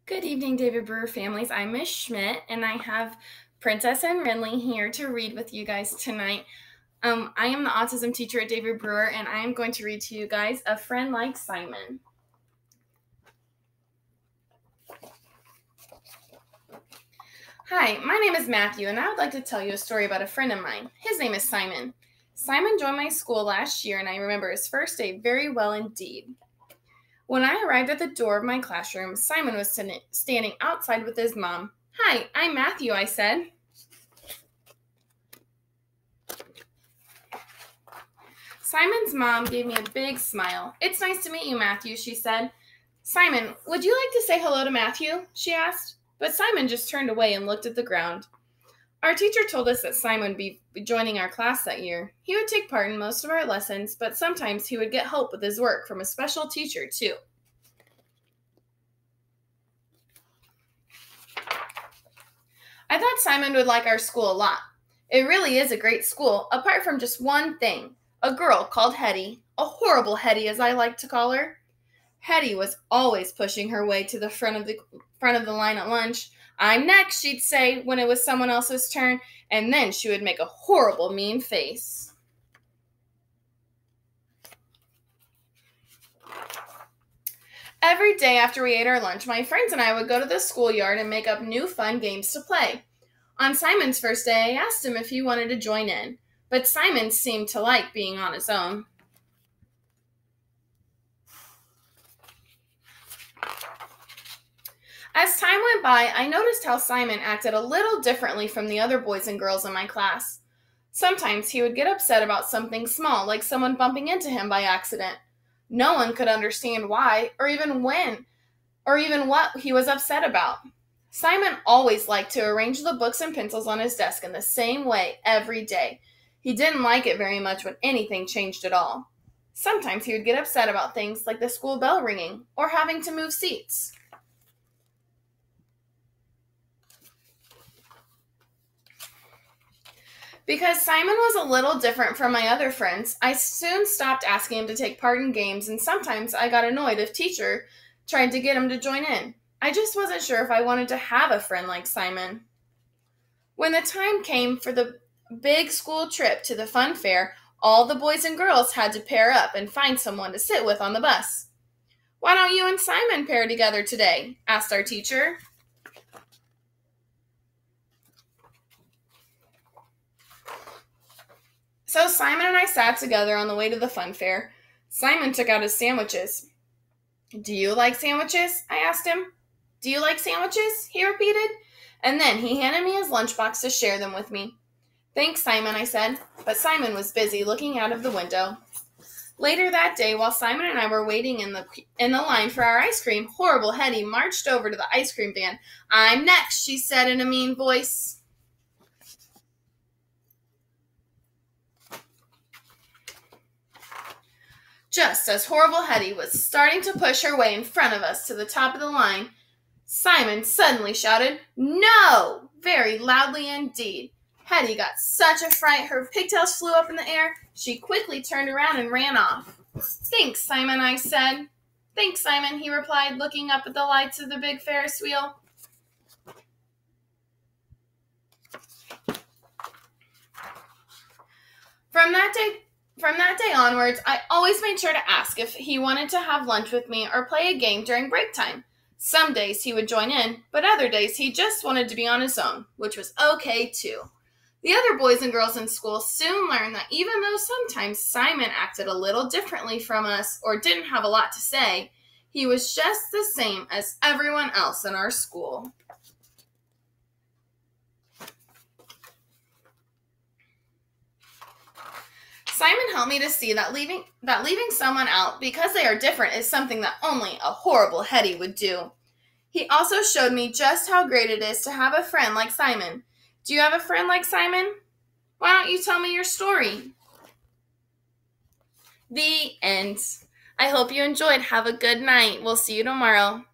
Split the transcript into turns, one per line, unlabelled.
Good evening, David Brewer families. I'm Miss Schmidt, and I have Princess and Renly here to read with you guys tonight. I am the autism teacher at David Brewer, and I am going to read to you guys A Friend Like Simon. Hi, my name is Matthew, and I would like to tell you a story about a friend of mine. His name is Simon. Simon joined my school last year, and I remember his first day very well indeed. When I arrived at the door of my classroom, Simon was standing outside with his mom. "Hi, I'm Matthew," I said. Simon's mom gave me a big smile. "It's nice to meet you, Matthew," she said. "Simon, would you like to say hello to Matthew?" she asked. But Simon just turned away and looked at the ground. Our teacher told us that Simon would be joining our class that year. He would take part in most of our lessons, but sometimes he would get help with his work from a special teacher, too. I thought Simon would like our school a lot. It really is a great school, apart from just one thing: a girl called Hetty, a horrible Hetty as I like to call her. Hetty was always pushing her way to the front of the line at lunch. "I'm next," she'd say when it was someone else's turn, and then she would make a horrible mean face. Every day after we ate our lunch, my friends and I would go to the schoolyard and make up new fun games to play. On Simon's first day, I asked him if he wanted to join in, but Simon seemed to like being on his own. As time went by, I noticed how Simon acted a little differently from the other boys and girls in my class. Sometimes he would get upset about something small, like someone bumping into him by accident. No one could understand why, or even when, or even what he was upset about. Simon always liked to arrange the books and pencils on his desk in the same way every day. He didn't like it very much when anything changed at all. Sometimes he would get upset about things like the school bell ringing or having to move seats. Because Simon was a little different from my other friends, I soon stopped asking him to take part in games, and sometimes I got annoyed if teacher tried to get him to join in. I just wasn't sure if I wanted to have a friend like Simon. When the time came for the big school trip to the fun fair, all the boys and girls had to pair up and find someone to sit with on the bus. "Why don't you and Simon pair together today?" asked our teacher. So Simon and I sat together on the way to the fun fair. Simon took out his sandwiches. "Do you like sandwiches?" I asked him. "Do you like sandwiches?" he repeated. And then he handed me his lunchbox to share them with me. "Thanks, Simon," I said, but Simon was busy looking out of the window. Later that day, while Simon and I were waiting in the line for our ice cream, horrible Hetty marched over to the ice cream van. "I'm next," she said in a mean voice. Just as horrible Hetty was starting to push her way in front of us to the top of the line, Simon suddenly shouted, "No!" very loudly indeed. Hetty got such a fright her pigtails flew up in the air. She quickly turned around and ran off. "Thanks, Simon," I said. "Thanks, Simon," he replied, looking up at the lights of the big Ferris wheel. From that day onwards, I always made sure to ask if he wanted to have lunch with me or play a game during break time. Some days he would join in, but other days he just wanted to be on his own, which was okay too. The other boys and girls in school soon learned that even though sometimes Simon acted a little differently from us or didn't have a lot to say, he was just the same as everyone else in our school. Simon helped me to see that leaving someone out because they are different is something that only a horrible Hetty would do. He also showed me just how great it is to have a friend like Simon. Do you have a friend like Simon? Why don't you tell me your story? The end. I hope you enjoyed. Have a good night. We'll see you tomorrow.